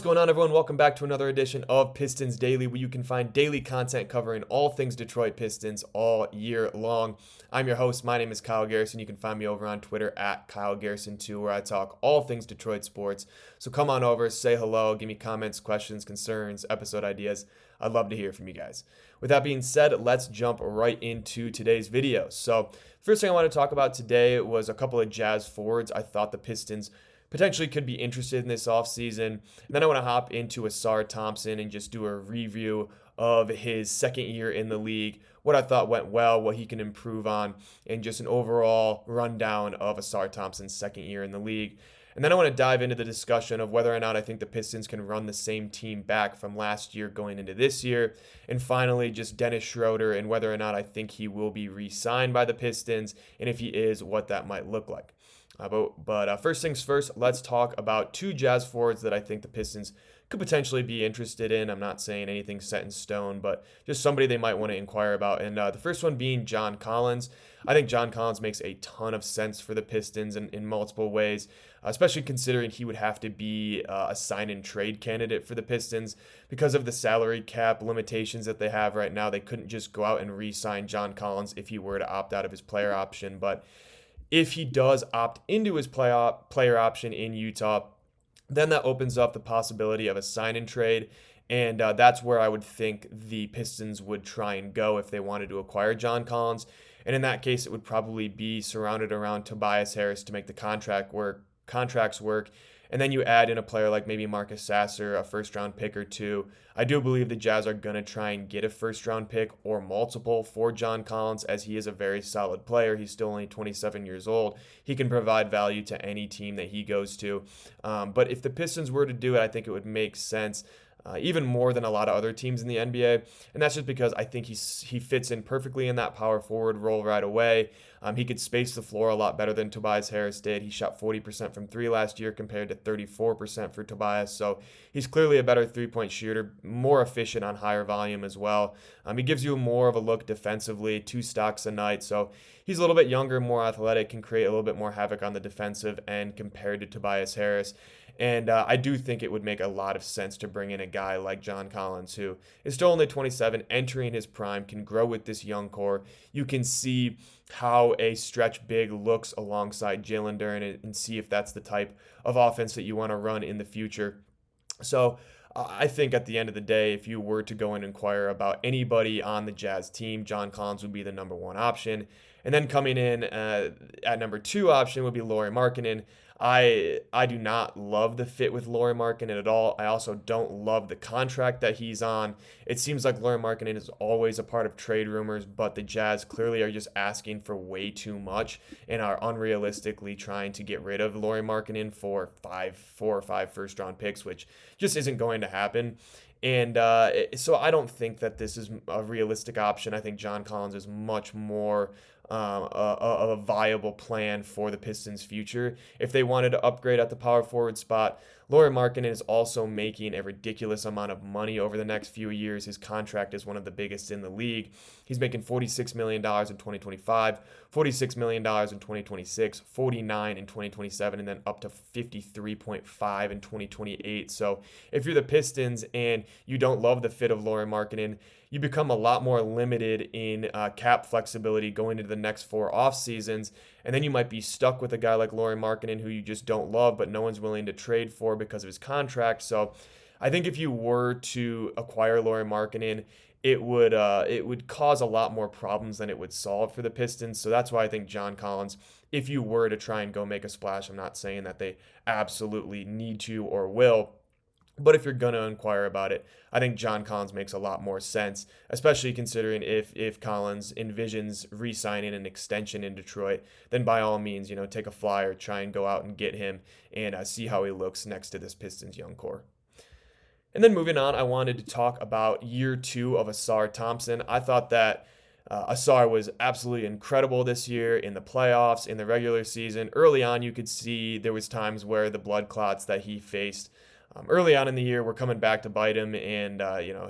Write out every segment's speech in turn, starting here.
What's going on, everyone? Welcome back to another edition of Pistons Daily, where you can find daily content covering all things Detroit Pistons all year long. I'm your host. My name is Kyle Garrison. You can find me over on Twitter at Kyle Garrison2, where I talk all things Detroit sports. So come on over, say hello, give me comments, questions, concerns, episode ideas. I'd love to hear from you guys. With that being said, let's jump right into today's video. So, first thing I want to talk about today was a couple of Jazz forwards I thought the Pistons potentially could be interested in this offseason. And then I want to hop into Assar Thompson and just do a review of his second year in the league, what I thought went well, what he can improve on, and just an overall rundown of Assar Thompson's second year in the league. And then I want to dive into the discussion of whether or not I think the Pistons can run the same team back from last year going into this year. And finally, just Dennis Schroeder and whether or not I think he will be re-signed by the Pistons, and if he is, what that might look like. But first things first, let's talk about two Jazz forwards that I think the Pistons could potentially be interested in. I'm not saying anything set in stone, but just somebody they might want to inquire about. And the first one being John Collins. I think John Collins makes a ton of sense for the Pistons in multiple ways, especially considering he would have to be a sign-and-trade candidate for the Pistons. Because of the salary cap limitations that they have right now, they couldn't just go out and re-sign John Collins if he were to opt out of his player option. But if he does opt into his player option in Utah, then that opens up the possibility of a sign and trade. And that's where I would think the Pistons would try and go if they wanted to acquire John Collins. And in that case, it would probably be surrounded around Tobias Harris to make the contracts work. And then you add in a player like maybe Marcus Sasser, a first-round pick or two. I do believe the Jazz are going to try and get a first-round pick or multiple for John Collins, as he is a very solid player. He's still only 27 years old. He can provide value to any team that he goes to. But if the Pistons were to do it, I think it would make sense. Even more than a lot of other teams in the NBA. And that's just because I think he fits in perfectly in that power forward role right away. He could space the floor a lot better than Tobias Harris did. He shot 40% from three last year compared to 34% for Tobias. So he's clearly a better three-point shooter, more efficient on higher volume as well. He gives you more of a look defensively, 2 stocks a night. So he's a little bit younger, more athletic, can create a little bit more havoc on the defensive end compared to Tobias Harris. And I do think it would make a lot of sense to bring in a guy like John Collins, who is still only 27, entering his prime, can grow with this young core. You can see how a stretch big looks alongside Jalen Duren and see if that's the type of offense that you want to run in the future. So I think at the end of the day, if you were to go and inquire about anybody on the Jazz team, John Collins would be the number one option. And then coming in at number 2 option would be Lauri Markkanen. I do not love the fit with Lauri Markkanen at all. I also don't love the contract that he's on. It seems like Lauri Markkanen is always a part of trade rumors, but the Jazz clearly are just asking for way too much and are unrealistically trying to get rid of Lauri Markkanen for 4 or 5 first-round picks, which just isn't going to happen. And so I don't think that this is a realistic option. I think John Collins is much more a viable plan for the Pistons' future. If they wanted to upgrade at the power forward spot, Lauri Markkanen is also making a ridiculous amount of money over the next few years. His contract is one of the biggest in the league. He's making $46 million in 2025, $46 million in 2026, $49 in 2027, and then up to $53.5 in 2028. So if you're the Pistons and you don't love the fit of Lauri Markkanen, you become a lot more limited in cap flexibility going into the next 4 off seasons. And then you might be stuck with a guy like Lauri Markkanen who you just don't love, but no one's willing to trade for because of his contract. So I think if you were to acquire Lauri Markkanen, it would cause a lot more problems than it would solve for the Pistons. So that's why I think John Collins, if you were to try and go make a splash, I'm not saying that they absolutely need to or will, but if you're going to inquire about it, I think John Collins makes a lot more sense, especially considering if Collins envisions re-signing an extension in Detroit, then by all means, take a flyer, try and go out and get him and see how he looks next to this Pistons young core. And then moving on, I wanted to talk about year 2 of Assar Thompson. I thought that Assar was absolutely incredible this year in the playoffs, in the regular season. Early on, you could see there was times where the blood clots that he faced early on in the year were coming back to bite him, and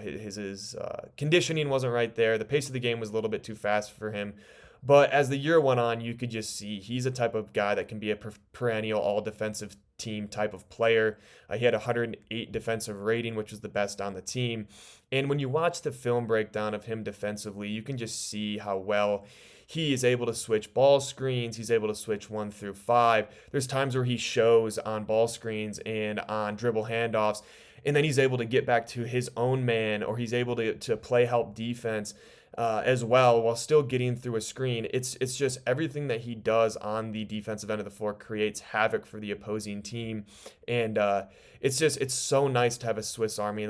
his conditioning wasn't right there. The pace of the game was a little bit too fast for him. But as the year went on, you could just see he's a type of guy that can be a perennial all defensive team type of player. He had 108 defensive rating, which was the best on the team. And when you watch the film breakdown of him defensively, you can just see how well he is able to switch ball screens. He's able to switch 1 through 5. There's times where he shows on ball screens and on dribble handoffs, and then he's able to get back to his own man, or he's able to play help defense as well while still getting through a screen. It's just everything that he does on the defensive end of the floor creates havoc for the opposing team, and it's so nice to have a Swiss Army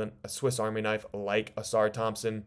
knife like Assar Thompson.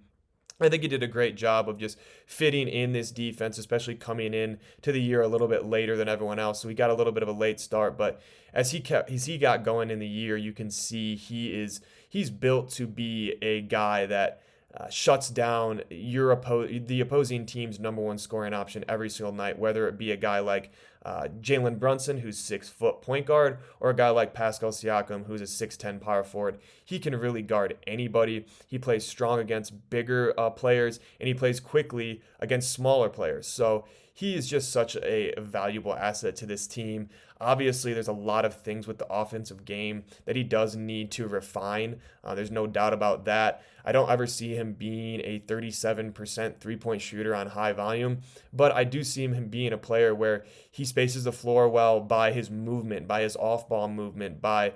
I think he did a great job of just fitting in this defense, especially coming in to the year a little bit later than everyone else. So he got a little bit of a late start, but as he got going in the year, you can see he's built to be a guy that shuts down the opposing team's number one scoring option every single night, whether it be a guy like Jalen Brunson, who's 6 foot point guard, or a guy like Pascal Siakam, who's a 6'10 power forward. He can really guard anybody. He plays strong against bigger players, and he plays quickly against smaller players. So he is just such a valuable asset to this team. Obviously, there's a lot of things with the offensive game that he does need to refine. There's no doubt about that. I don't ever see him being a 37% three-point shooter on high volume, but I do see him being a player where he spaces the floor well by his movement, by his off-ball movement, by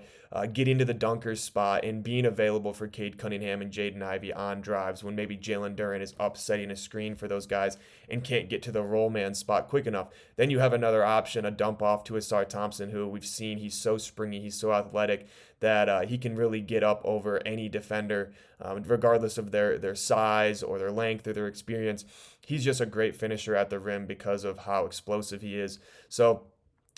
getting to the dunker's spot and being available for Cade Cunningham and Jaden Ivey on drives when maybe Jalen Duren is up setting a screen for those guys and can't get to the roll man spot quick enough. Then you have another option, a dump off to Assar Thompson, who we've seen he's so springy, he's so athletic that he can really get up over any defender, regardless of their size or their length or their experience. He's just a great finisher at the rim because of how explosive he is. So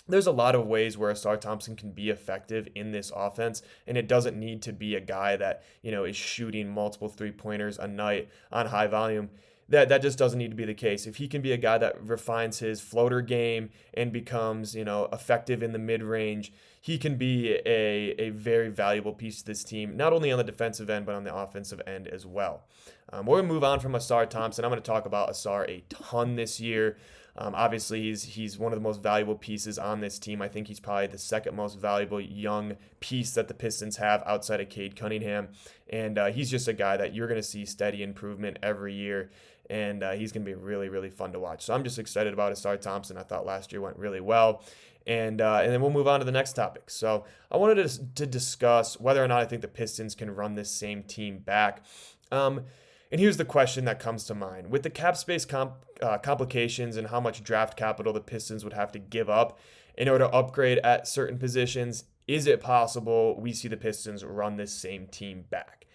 there's a lot of ways where Assar Thompson can be effective in this offense, and it doesn't need to be a guy that, is shooting multiple three-pointers a night on high volume. That just doesn't need to be the case. If he can be a guy that refines his floater game and becomes, effective in the mid-range, he can be a very valuable piece to this team, not only on the defensive end, but on the offensive end as well. We're going to move on from Assar Thompson. I'm going to talk about Assar a ton this year. Obviously, he's one of the most valuable pieces on this team. I think he's probably the second most valuable young piece that the Pistons have outside of Cade Cunningham. And he's just a guy that you're going to see steady improvement every year. And he's going to be really, really fun to watch. So I'm just excited about Assar Thompson. I thought last year went really well. And then we'll move on to the next topic. So I wanted to discuss whether or not I think the Pistons can run this same team back. And here's the question that comes to mind. With the cap space complications and how much draft capital the Pistons would have to give up in order to upgrade at certain positions, is it possible we see the Pistons run this same team back?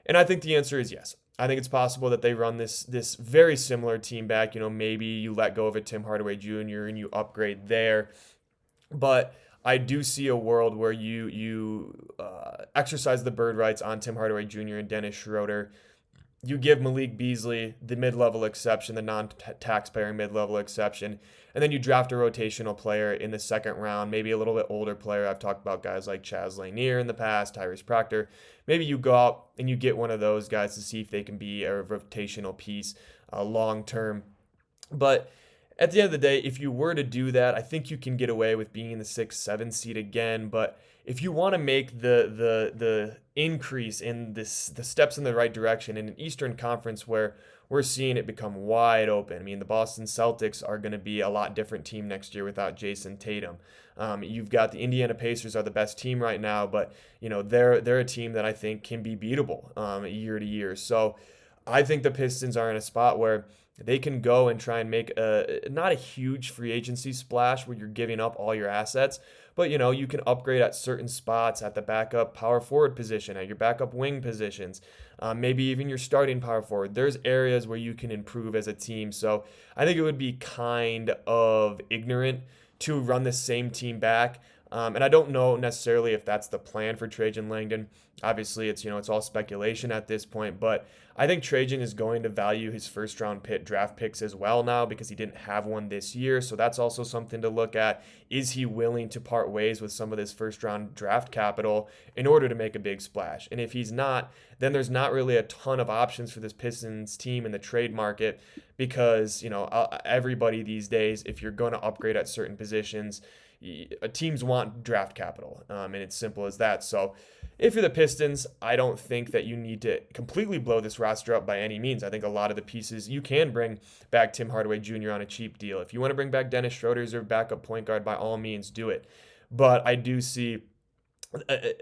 And I think the answer is yes. I think it's possible that they run this very similar team back. Maybe you let go of a Tim Hardaway Jr. and you upgrade there. But I do see a world where you exercise the bird rights on Tim Hardaway Jr. and Dennis Schroeder. You give Malik Beasley the mid-level exception, the non-taxpayer mid-level exception, and then you draft a rotational player in the second round, maybe a little bit older player. I've talked about guys like Chaz Lanier in the past, Tyrese Proctor. Maybe you go out and you get one of those guys to see if they can be a rotational piece long-term. But at the end of the day, if you were to do that, I think you can get away with being the 6-7 seed again. But if you want to make the increase in the steps in the right direction in an Eastern Conference where we're seeing it become wide open. I mean, the Boston Celtics are going to be a lot different team next year without Jason Tatum. You've got the Indiana Pacers are the best team right now, but they're a team that I think can be beatable year to year. So I think the Pistons are in a spot where they can go and try and make not a huge free agency splash where you're giving up all your assets, but you can upgrade at certain spots at the backup power forward position, at your backup wing positions, maybe even your starting power forward. There's areas where you can improve as a team. So I think it would be kind of ignorant to run the same team back. And I don't know necessarily if that's the plan for Trajan Langdon. Obviously, it's all speculation at this point, but I think Trajan is going to value his first round draft picks as well now because he didn't have one this year. So that's also something to look at. Is he willing to part ways with some of this first round draft capital in order to make a big splash? And if he's not, then there's not really a ton of options for this Pistons team in the trade market because, everybody these days, if you're going to upgrade at certain positions, teams want draft capital, and it's simple as that. So if you're the Pistons, I don't think that you need to completely blow this roster up by any means. I think a lot of the pieces, you can bring back Tim Hardaway Jr. on a cheap deal. If you want to bring back Dennis Schroeder as your backup point guard, by all means, do it. But I do see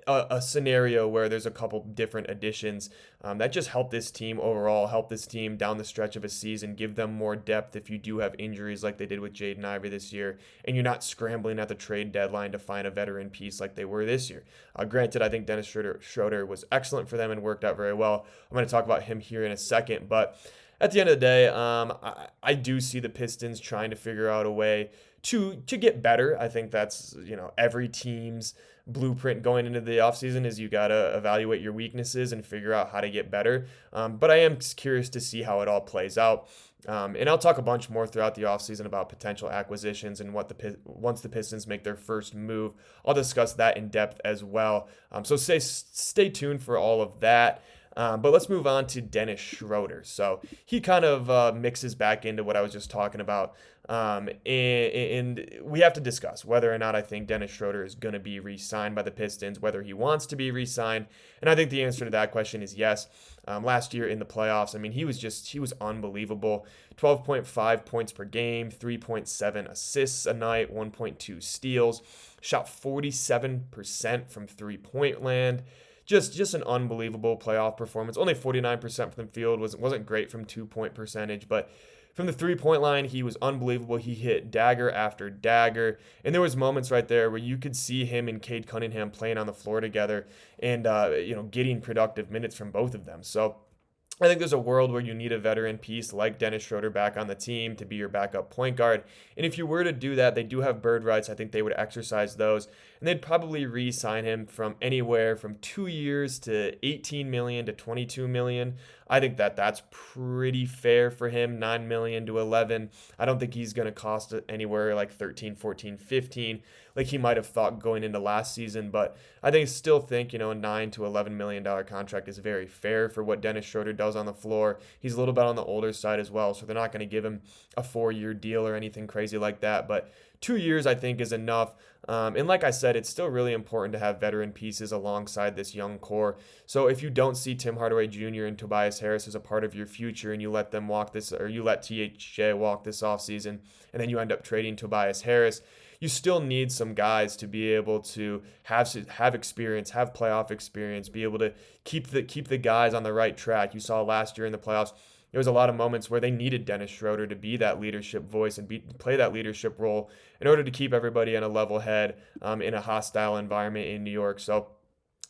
a scenario where there's a couple different additions that just help this team overall, help this team down the stretch of a season, give them more depth if you do have injuries like they did with Jaden Ivey this year, and you're not scrambling at the trade deadline to find a veteran piece like they were this year. Granted, I think Dennis Schroeder was excellent for them and worked out very well. I'm going to talk about him here in a second, but at the end of the day, I do see the Pistons trying to figure out a way to get better. I think that's, every team's blueprint going into the offseason is you got to evaluate your weaknesses and figure out how to get better. But I am curious to see how it all plays out. And I'll talk a bunch more throughout the offseason about potential acquisitions and once the Pistons make their first move. I'll discuss that in depth as well. So stay tuned for all of that. But let's move on to Dennis Schroeder. So he kind of mixes back into what I was just talking about. And we have to discuss whether or not I think Dennis Schroeder is going to be re-signed by the Pistons, whether he wants to be re-signed. And I think the answer to that question is yes. Last year in the playoffs, he was unbelievable. 12.5 points per game, 3.7 assists a night, 1.2 steals, shot 47% from three-point land. Just an unbelievable playoff performance. Only 49% from the field wasn't great from 2-point percentage, but from the three-point line, he was unbelievable. He hit dagger after dagger, and there was moments right there where you could see him and Cade Cunningham playing on the floor together, and getting productive minutes from both of them. So I think there's a world where you need a veteran piece like Dennis Schroeder back on the team to be your backup point guard. And if you were to do that, they do have bird rights. I think they would exercise those. And they'd probably re-sign him from anywhere from 2 years to $18 million to $22 million. I think that's pretty fair for him, $9 million to $11 million. I don't think he's going to cost anywhere like 13, 14, 15, like he might have thought going into last season. But I still think, a $9 to $11 million contract is very fair for what Dennis Schroeder does on the floor. He's a little bit on the older side as well, so they're not going to give him a 4-year deal or anything crazy like that. But 2 years, I think, is enough. And like I said, it's still really important to have veteran pieces alongside this young core. So if you don't see Tim Hardaway Jr. and Tobias Harris as a part of your future and you let them walk this, or you let THJ walk this offseason, and then you end up trading Tobias Harris, you still need some guys to be able to have experience, have playoff experience, be able to keep the guys on the right track. You saw last year in the playoffs, there was a lot of moments where they needed Dennis Schroeder to be that leadership voice and play that leadership role in order to keep everybody on a level head in a hostile environment in New York. So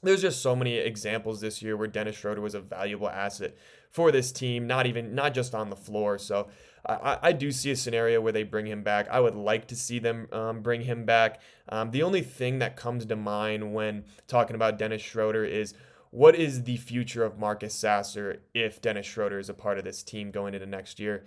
there's just so many examples this year where Dennis Schroeder was a valuable asset for this team, not just on the floor. So I do see a scenario where they bring him back. I would like to see them bring him back. The only thing that comes to mind when talking about Dennis Schroeder is, what is the future of Marcus Sasser if Dennis Schroeder is a part of this team going into next year?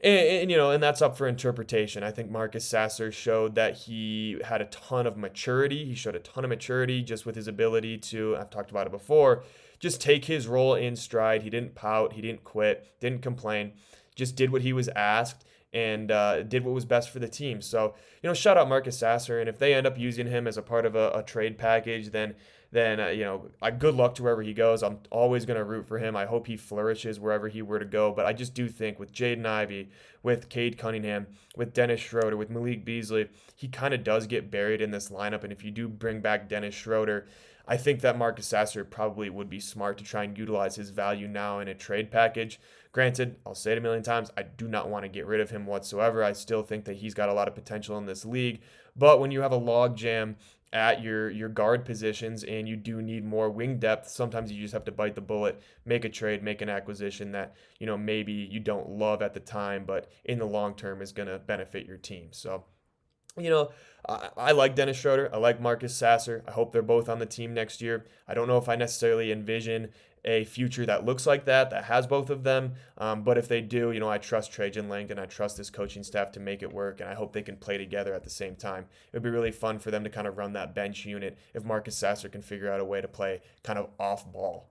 And that's up for interpretation. I think Marcus Sasser showed that he had a ton of maturity. He showed a ton of maturity just with his ability to, I've talked about it before, just take his role in stride. He didn't pout. He didn't quit. Didn't complain. Just did what he was asked and did what was best for the team. So, shout out Marcus Sasser. And if they end up using him as a part of a trade package, then good luck to wherever he goes. I'm always going to root for him. I hope he flourishes wherever he were to go. But I just do think with Jaden Ivey, with Cade Cunningham, with Dennis Schroeder, with Malik Beasley, he kind of does get buried in this lineup. And if you do bring back Dennis Schroeder, I think that Marcus Sasser probably would be smart to try and utilize his value now in a trade package. Granted, I'll say it a million times, I do not want to get rid of him whatsoever. I still think that he's got a lot of potential in this league. But when you have a logjam at your guard positions and you do need more wing depth, sometimes you just have to bite the bullet, make a trade, make an acquisition that, maybe you don't love at the time, but in the long term is going to benefit your team. So you know, I like Dennis Schroeder. I like Marcus Sasser. I hope they're both on the team next year. I don't know if I necessarily envision a future that looks like that has both of them. But if they do, I trust Trajan Langdon. I trust this coaching staff to make it work, and I hope they can play together at the same time. It would be really fun for them to kind of run that bench unit if Marcus Sasser can figure out a way to play kind of off ball.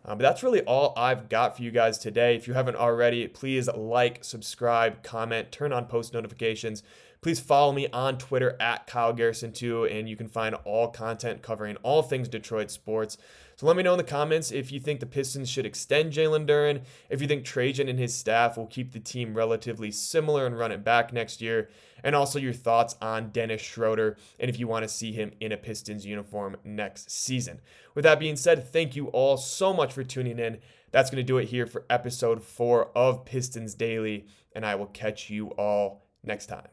But that's really all I've got for you guys today. If you haven't already, please like, subscribe, comment, turn on post notifications. Please follow me on Twitter at Kyle Garrison too, and you can find all content covering all things Detroit sports. So let me know in the comments if you think the Pistons should extend Jalen Duren, if you think Trajan and his staff will keep the team relatively similar and run it back next year, and also your thoughts on Dennis Schroeder, and if you want to see him in a Pistons uniform next season. With that being said, thank you all so much for tuning in. That's going to do it here for episode 4 of Pistons Daily, and I will catch you all next time.